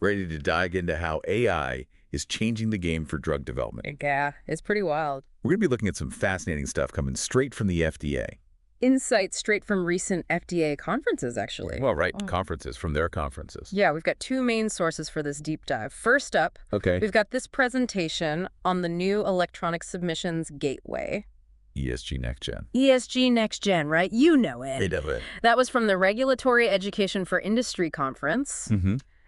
Ready to dive into how AI is changing the game for drug development. Yeah, it's pretty wild. We're going to be looking at some fascinating stuff coming straight from the FDA. Insights straight from recent FDA conferences, actually. Well, right, conferences, from their conferences. Yeah, we've got two main sources for this deep dive. First up, we've got this presentation on the new electronic submissions gateway. ESG Next Gen. ESG Next Gen, right? You know it. They know it. That was from the Regulatory Education for Industry Conference.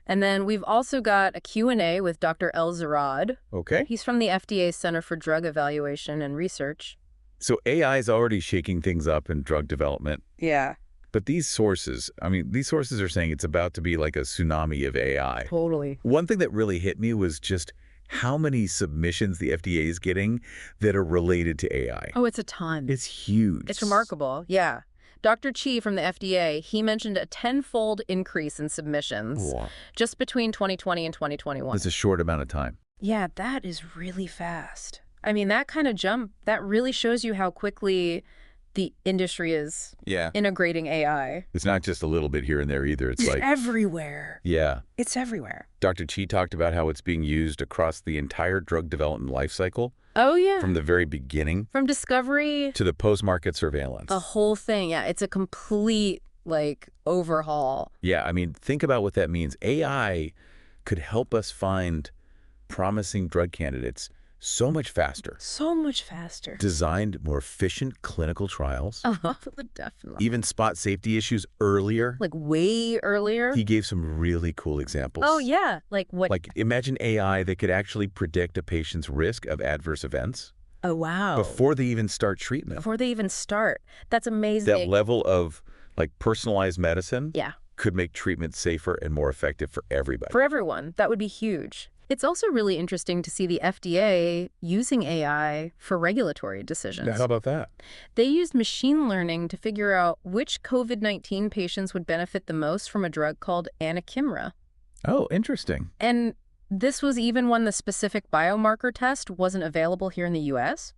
And then we've also got a Q&A with Dr. El-Zarad. Okay. He's from the FDA Center for Drug Evaluation and Research. So AI is already shaking things up in drug development. Yeah. But these sources are saying it's about to be like a tsunami of AI. Totally. One thing that really hit me was just how many submissions the FDA is getting that are related to AI. Oh, it's a ton. It's huge. It's remarkable, yeah. Dr. Chi from the FDA, he mentioned a 10-fold increase in submissions just between 2020 and 2021. It's a short amount of time. Yeah, that is really fast. I mean, that kind of jump, that really shows you how quickly the industry is integrating AI. It's not just a little bit here and there either. It's like everywhere. Yeah. It's everywhere. Dr. Chi talked about how it's being used across the entire drug development life cycle. Oh, yeah. From the very beginning. From discovery to the post-market surveillance. The whole thing, yeah. It's a complete, overhaul. Yeah, I mean, think about what that means. AI could help us find promising drug candidates so much faster. So much faster. Designed more efficient clinical trials. Oh, definitely. Even spot safety issues earlier. Like way earlier. He gave some really cool examples. Oh, yeah. Like what? Like imagine AI that could actually predict a patient's risk of adverse events. Oh, wow. Before they even start treatment. Before they even start. That's amazing. That level of personalized medicine could make treatment safer and more effective for everybody. For everyone. That would be huge. It's also really interesting to see the FDA using AI for regulatory decisions. How about that? They used machine learning to figure out which COVID-19 patients would benefit the most from a drug called anakinra. Oh, interesting. And this was even when the specific biomarker test wasn't available here in the U.S.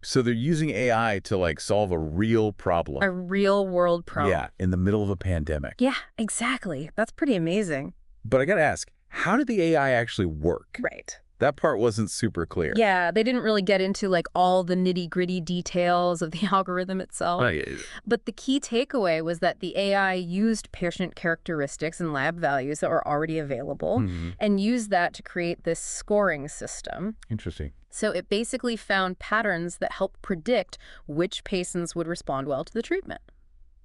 So they're using AI to solve a real problem. A real world problem. Yeah, in the middle of a pandemic. Yeah, exactly. That's pretty amazing. But I got to ask, how did the AI actually work? Right. That part wasn't super clear. Yeah, they didn't really get into all the nitty-gritty details of the algorithm itself. But the key takeaway was that the AI used patient characteristics and lab values that were already available and used that to create this scoring system. Interesting. So it basically found patterns that helped predict which patients would respond well to the treatment.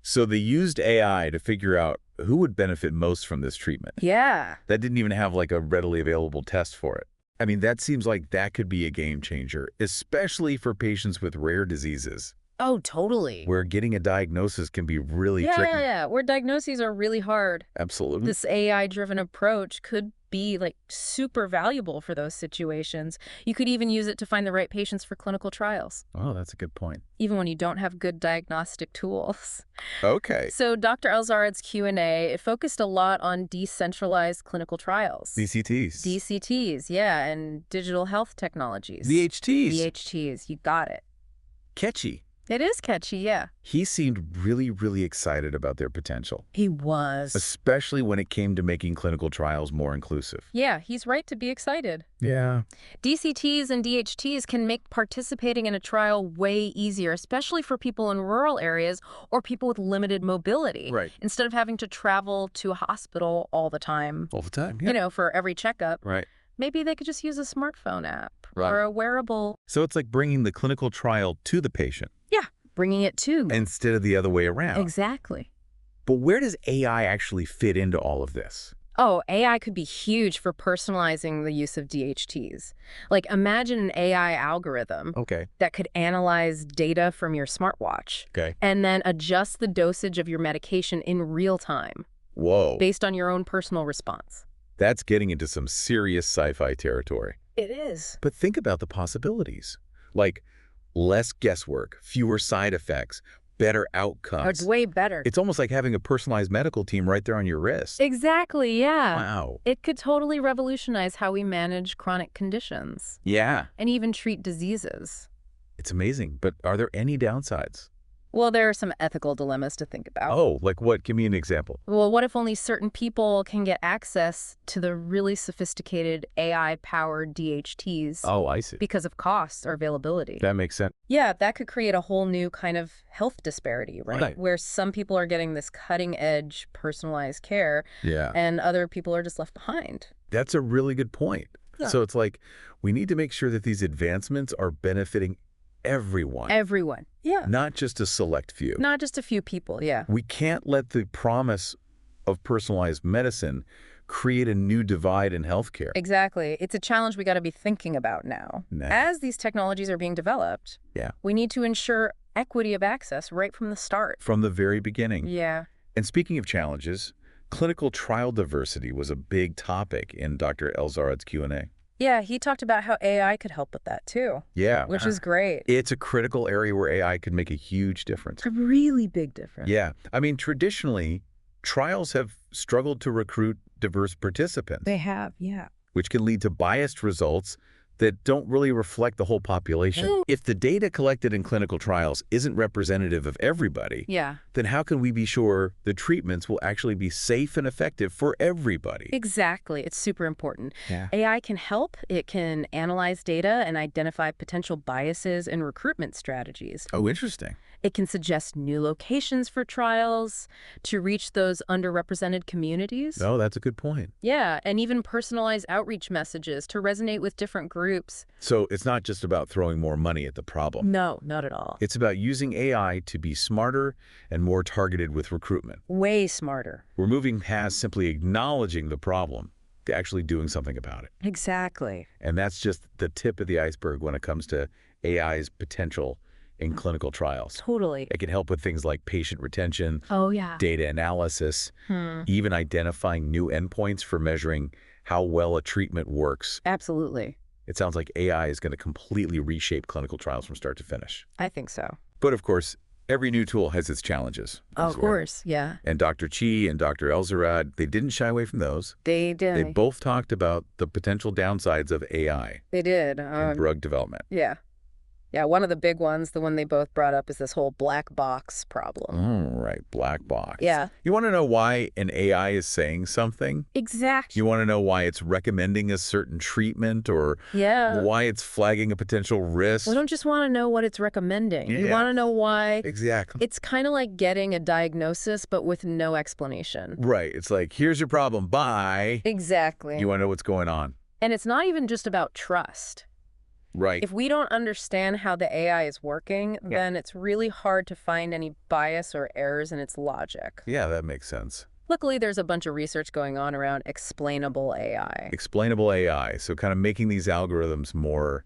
So they used AI to figure out who would benefit most from this treatment. Yeah. That didn't even have a readily available test for it. I mean, that seems like that could be a game changer, especially for patients with rare diseases. Oh, totally. Where getting a diagnosis can be really tricky. Yeah. Where diagnoses are really hard. Absolutely. This AI-driven approach could be super valuable for those situations. You could even use it to find the right patients for clinical trials. Oh, that's a good point. Even when you don't have good diagnostic tools. Okay. So Dr. El-Zarad's Q&A, it focused a lot on decentralized clinical trials. DCTs. DCTs, yeah, and digital health technologies. VHTs. VHTs, you got it. Catchy. It is catchy, yeah. He seemed really, really excited about their potential. He was. Especially when it came to making clinical trials more inclusive. Yeah, he's right to be excited. Yeah. DCTs and DHTs can make participating in a trial way easier, especially for people in rural areas or people with limited mobility. Right. Instead of having to travel to a hospital all the time. All the time, yeah. For every checkup. Right. Maybe they could just use a smartphone app right. or a wearable. So it's like bringing the clinical trial to the patient. Yeah, bringing it to. Instead of the other way around. Exactly. But where does AI actually fit into all of this? Oh, AI could be huge for personalizing the use of DHTs. Imagine an AI algorithm that could analyze data from your smartwatch and then adjust the dosage of your medication in real time. Whoa. Based on your own personal response. That's getting into some serious sci-fi territory. It is. But think about the possibilities. Less guesswork, fewer side effects, better outcomes. Oh, it's way better. It's almost like having a personalized medical team right there on your wrist. Exactly, yeah. Wow. It could totally revolutionize how we manage chronic conditions. Yeah. And even treat diseases. It's amazing, but are there any downsides? Well, there are some ethical dilemmas to think about. Oh, like what? Give me an example. Well, what if only certain people can get access to the really sophisticated AI-powered DHTs Oh, I see. because of costs or availability? That makes sense. Yeah, that could create a whole new kind of health disparity, right? Right. Where some people are getting this cutting-edge personalized care Yeah. and other people are just left behind. That's a really good point. Yeah. So it's like we need to make sure that these advancements are benefiting everyone. Everyone. Yeah. Not just a select few. Not just a few people, yeah. We can't let the promise of personalized medicine create a new divide in healthcare. Exactly. It's a challenge we got to be thinking about now. Nah. As these technologies are being developed, Yeah. we need to ensure equity of access right from the start. From the very beginning. Yeah. And speaking of challenges, clinical trial diversity was a big topic in Dr. Elzarad's Q&A. Yeah, he talked about how AI could help with that too. Yeah. Which is great. It's a critical area where AI could make a huge difference. A really big difference. Yeah. I mean, traditionally, trials have struggled to recruit diverse participants. They have, yeah. Which can lead to biased results that don't really reflect the whole population. If the data collected in clinical trials isn't representative of everybody, Yeah. then how can we be sure the treatments will actually be safe and effective for everybody? Exactly. It's super important. Yeah. AI can help. It can analyze data and identify potential biases in recruitment strategies. Oh, interesting. It can suggest new locations for trials to reach those underrepresented communities. Oh, that's a good point. Yeah, and even personalize outreach messages to resonate with different groups. So it's not just about throwing more money at the problem. No, not at all. It's about using AI to be smarter and more targeted with recruitment. Way smarter. We're moving past simply acknowledging the problem to actually doing something about it. Exactly. And that's just the tip of the iceberg when it comes to AI's potential in clinical trials. Totally. It can help with things like patient retention, Oh, yeah. data analysis, even identifying new endpoints for measuring how well a treatment works. Absolutely. It sounds like AI is going to completely reshape clinical trials from start to finish. I think so. But of course, every new tool has its challenges. Of course, yeah. And Dr. Chi and Dr. Elzarad, they didn't shy away from those. They did. They both talked about the potential downsides of AI They did. in drug development. Yeah. Yeah, one of the big ones, the one they both brought up, is this whole black box problem. Oh, right, black box. Yeah. You want to know why an AI is saying something? Exactly. You want to know why it's recommending a certain treatment or why it's flagging a potential risk? We don't just want to know what it's recommending. You Yeah. want to know why. Exactly. It's kind of like getting a diagnosis, but with no explanation. Right. It's like, here's your problem. Bye. Exactly. You want to know what's going on. And it's not even just about trust. Right. If we don't understand how the AI is working, then it's really hard to find any bias or errors in its logic. Yeah, that makes sense. Luckily, there's a bunch of research going on around explainable AI. Explainable AI. So kind of making these algorithms more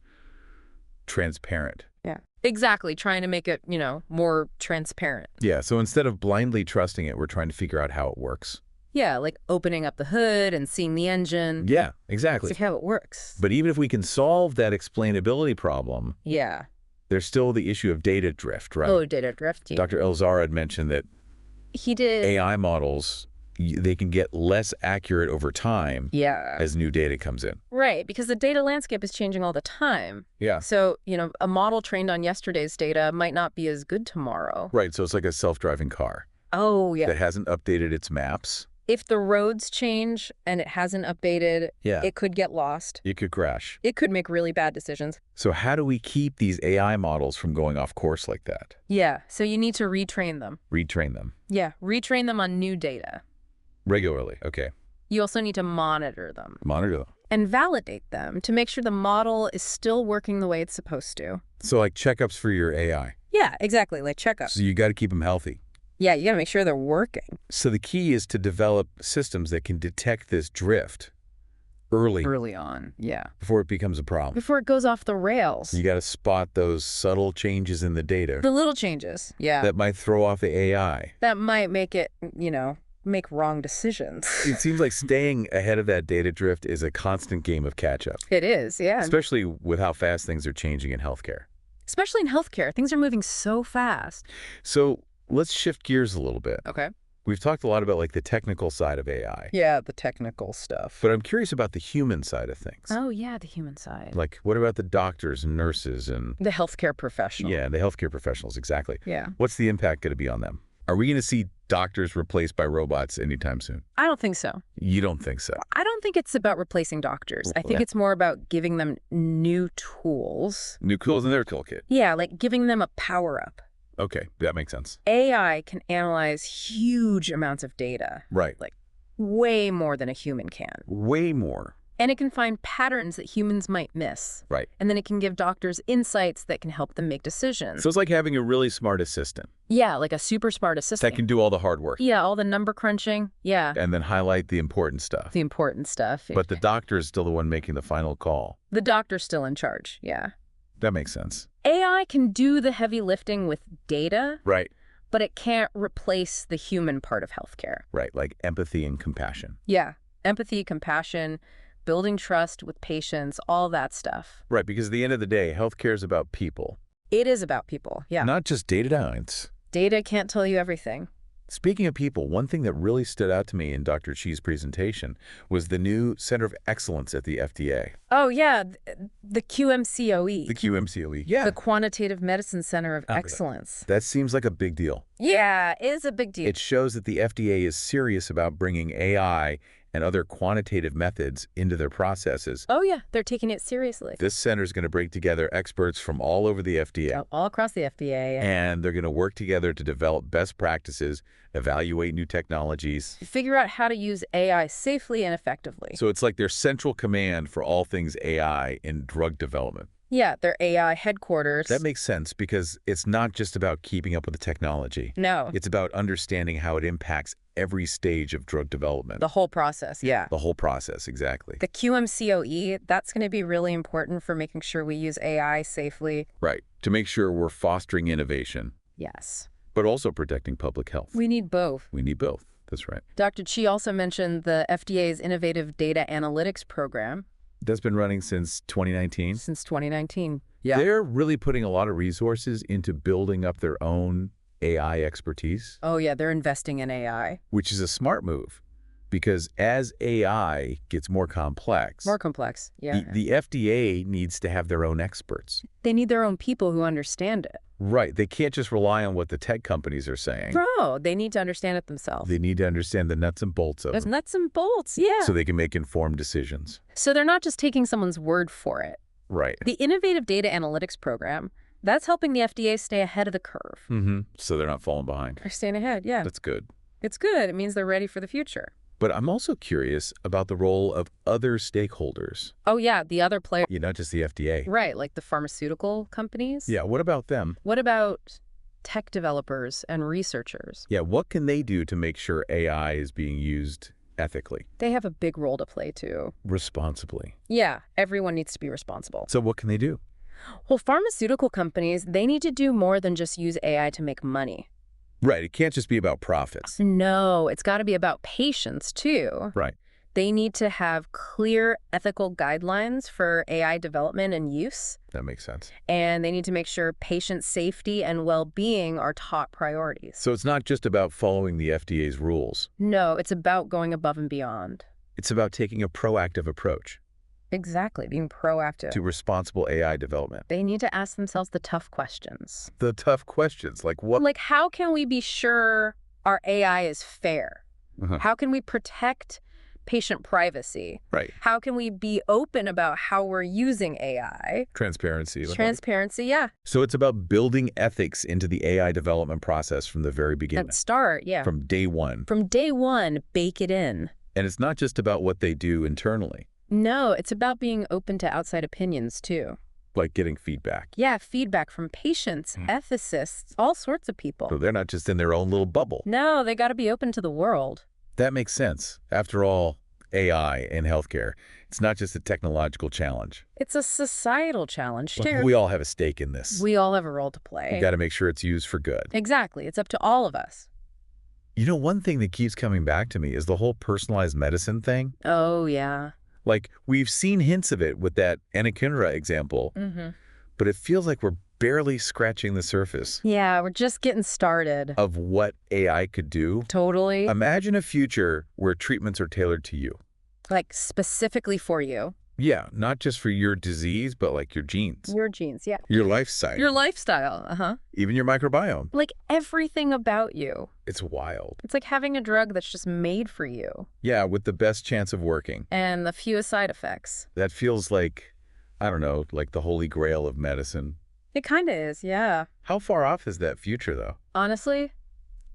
transparent. Yeah. Exactly. Trying to make it, more transparent. Yeah. So instead of blindly trusting it, we're trying to figure out how it works. Yeah, like opening up the hood and seeing the engine. Yeah, exactly. See how it works. But even if we can solve that explainability problem, Yeah. there's still the issue of data drift, right? Oh, data drift. Dr. Elzarad mentioned that He did. AI models, they can get less accurate over time Yeah. as new data comes in. Right, because the data landscape is changing all the time. Yeah. So, a model trained on yesterday's data might not be as good tomorrow. Right, so it's like a self-driving car Oh, yeah. that hasn't updated its maps. If the roads change and it hasn't updated, Yeah. it could get lost. It could crash. It could make really bad decisions. So how do we keep these AI models from going off course like that? Yeah, so you need to retrain them. Retrain them. Yeah, retrain them on new data. Regularly, okay. You also need to monitor them Monitor them. and validate them to make sure the model is still working the way it's supposed to. So like checkups for your AI. Yeah, exactly, like checkups. So you got to keep them healthy. Yeah, you gotta make sure they're working. So the key is to develop systems that can detect this drift early On, yeah. before it becomes a problem. Before it goes off the rails. You got to spot those subtle changes in the data The little changes, yeah. that might throw off the AI. That might make it, make wrong decisions. It seems like staying ahead of that data drift is a constant game of catch-up, It is, yeah. especially with how fast things are changing in healthcare. Especially in healthcare. Things are moving so fast. So let's shift gears a little bit. Okay. We've talked a lot about like the technical side of AI. Yeah, the technical stuff. But I'm curious about the human side of things. Oh, yeah, the human side. Like, what about the doctors and nurses and... The healthcare professional. Yeah, the healthcare professionals, exactly. Yeah. What's the impact going to be on them? Are we going to see doctors replaced by robots anytime soon? I don't think so. You don't think so? I don't think it's about replacing doctors. I think it's more about giving them new tools. New tools in their toolkit. Yeah, like giving them a power-up. Okay, that makes sense. AI can analyze huge amounts of data. Right. Like way more than a human can. Way more. And it can find patterns that humans might miss. Right. And then it can give doctors insights that can help them make decisions. So it's like having a really smart assistant. Yeah, like a super smart assistant. That can do all the hard work. Yeah, all the number crunching. Yeah. And then highlight the important stuff. The important stuff. But the doctor is still the one making the final call. The doctor's still in charge, yeah. That makes sense. AI can do the heavy lifting with data. Right. But it can't replace the human part of healthcare. Right, like empathy and compassion. Yeah, empathy, compassion, building trust with patients, all that stuff. Right, because at the end of the day, healthcare is about people. It is about people, yeah. Not just data science. Data can't tell you everything. Speaking of people, one thing that really stood out to me in Dr. Chi's presentation was the new Center of Excellence at the FDA. Oh, yeah, the QMCOE. The QMCOE, yeah. The Quantitative Medicine Center of Excellence. That seems like a big deal. Yeah, it is a big deal. It shows that the FDA is serious about bringing AI and other quantitative methods into their processes. Oh, yeah, they're taking it seriously. This center is going to bring together experts from all over the FDA. All across the FDA. And they're going to work together to develop best practices, evaluate new technologies. Figure out how to use AI safely and effectively. So it's like their central command for all things AI in drug development. Yeah, their AI headquarters. That makes sense because it's not just about keeping up with the technology. No. It's about understanding how it impacts every stage of drug development. The whole process, yeah. The whole process, exactly. The QMCOE, that's going to be really important for making sure we use AI safely. Right, to make sure we're fostering innovation. Yes. But also protecting public health. We need both. We need both, that's right. Dr. Chi also mentioned the FDA's Innovative Data Analytics Program. That's been running since 2019? Since 2019. Yeah. They're really putting a lot of resources into building up their own AI expertise. Oh, yeah, they're investing in AI. Which is a smart move because as AI gets more complex... More complex, yeah. The FDA needs to have their own experts. They need their own people who understand it. Right. They can't just rely on what the tech companies are saying. Bro, they need to understand it themselves. They need to understand the nuts and bolts of it. Nuts and bolts, yeah. So they can make informed decisions. So they're not just taking someone's word for it. Right. The Innovative Data Analytics Program, that's helping the FDA stay ahead of the curve. Mm-hmm. So they're not falling behind. They're staying ahead, yeah. That's good. It's good. It means they're ready for the future. But I'm also curious about the role of other stakeholders. Oh, yeah, the other players. Yeah, not just the FDA. Right, like the pharmaceutical companies. Yeah, what about them? What about tech developers and researchers? Yeah, what can they do to make sure AI is being used ethically? They have a big role to play, too. Responsibly. Yeah, everyone needs to be responsible. So what can they do? Well, pharmaceutical companies, they need to do more than just use AI to make money. Right, it can't just be about profits. No, it's got to be about patients, too. Right. They need to have clear ethical guidelines for AI development and use. That makes sense. And they need to make sure patient safety and well-being are top priorities. So it's not just about following the FDA's rules. No, it's about going above and beyond. It's about taking a proactive approach. Exactly, being proactive. To responsible AI development. They need to ask themselves the tough questions. The tough questions, like what? Like, how can we be sure our AI is fair? How can we protect patient privacy? Right. How can we be open about how we're using AI? Transparency. Transparency, yeah. So it's about building ethics into the AI development process from the very beginning. At start, yeah. From day one. From day one, bake it in. And it's not just about what they do internally. No, it's about being open to outside opinions, too. Like getting feedback. Yeah, feedback from patients, ethicists, all sorts of people. So they're not just in their own little bubble. No, they got to be open to the world. That makes sense. After all, AI in healthcare, it's not just a technological challenge. It's a societal challenge, too. We all have a stake in this. We all have a role to play. You got to make sure it's used for good. Exactly. It's up to all of us. You know, one thing that keeps coming back to me is the whole personalized medicine thing. Oh, yeah. Like, we've seen hints of it with that anakinra example, but it feels like we're barely scratching the surface Yeah, we're just getting started. of what AI could do. Totally. Imagine a future where treatments are tailored to you. Like specifically for you. Yeah, not just for your disease, but like your genes, Your genes, yeah. your lifestyle, Your lifestyle, even your microbiome. Like everything about you. It's wild. It's like having a drug that's just made for you. Yeah, with the best chance of working. And the fewest side effects. That feels like, I don't know, like the holy grail of medicine. It kind of is, yeah. How far off is that future, though? Honestly,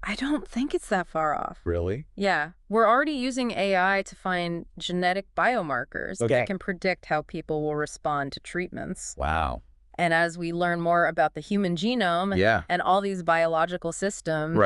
I don't think it's that far off. Really? Yeah. We're already using AI to find genetic biomarkers that can predict how people will respond to treatments. Wow. And as we learn more about the human genome and all these biological systems,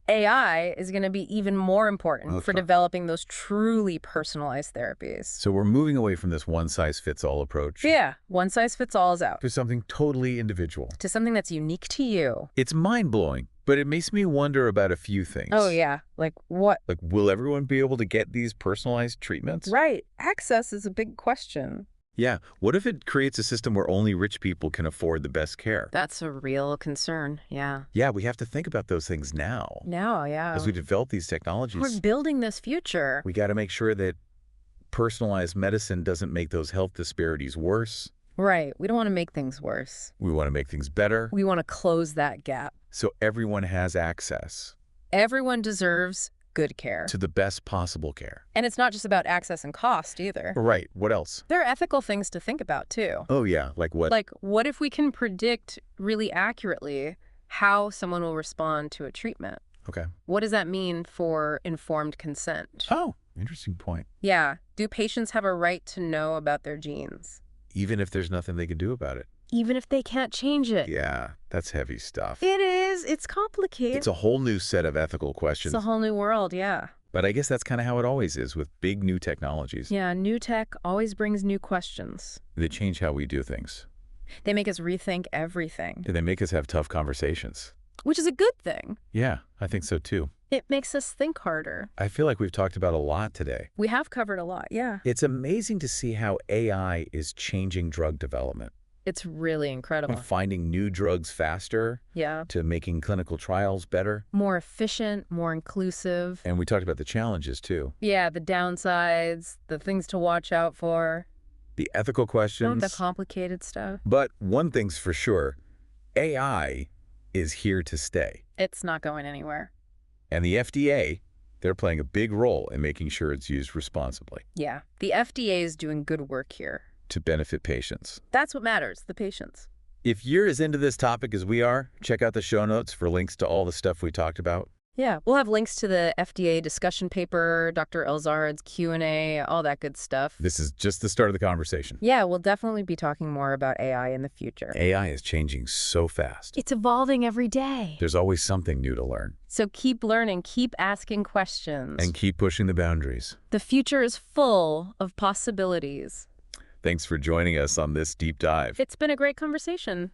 AI is going to be even more important for developing those truly personalized therapies. So we're moving away from this one-size-fits-all approach. Yeah, one size fits all is out. To something totally individual. To something that's unique to you. It's mind-blowing, but it makes me wonder about a few things. Oh, yeah. Like what? Like, will everyone be able to get these personalized treatments? Right. Access is a big question. Yeah. What if it creates a system where only rich people can afford the best care? That's a real concern, yeah. Yeah, we have to think about those things now. Now, yeah. As we develop these technologies. We're building this future. We got to make sure that personalized medicine doesn't make those health disparities worse. Right. We don't want to make things worse. We want to make things better. We want to close that gap. So everyone has access. Everyone deserves good care. To the best possible care. And it's not just about access and cost either. Right. What else? There are ethical things to think about too. Oh, yeah. Like what? Like, what if we can predict really accurately how someone will respond to a treatment? Okay. What does that mean for informed consent? Oh, interesting point. Yeah. Do patients have a right to know about their genes? Even if there's nothing they can do about it. Even if they can't change it. Yeah, that's heavy stuff. It is. It's complicated. It's a whole new set of ethical questions. It's a whole new world, yeah. But I guess that's kind of how it always is with big new technologies. Yeah, new tech always brings new questions. They change how we do things. They make us rethink everything. They make us have tough conversations. Which is a good thing. Yeah, I think so too. It makes us think harder. I feel like we've talked about a lot today. We have covered a lot, yeah. It's amazing to see how AI is changing drug development. It's really incredible. From finding new drugs faster to making clinical trials better. More efficient, more inclusive. And we talked about the challenges too. Yeah, the downsides, the things to watch out for. The ethical questions. The complicated stuff. But one thing's for sure, AI is here to stay. It's not going anywhere. And the FDA, they're playing a big role in making sure it's used responsibly. Yeah, the FDA is doing good work here. To benefit patients. That's what matters, the patients. If you're as into this topic as we are, check out the show notes for links to all the stuff we talked about. Yeah, we'll have links to the FDA discussion paper, Dr. Elzarad's Q&A, all that good stuff. This is just the start of the conversation. Yeah, we'll definitely be talking more about AI in the future. AI is changing so fast. It's evolving every day. There's always something new to learn. So keep learning, keep asking questions. And keep pushing the boundaries. The future is full of possibilities. Thanks for joining us on this deep dive. It's been a great conversation.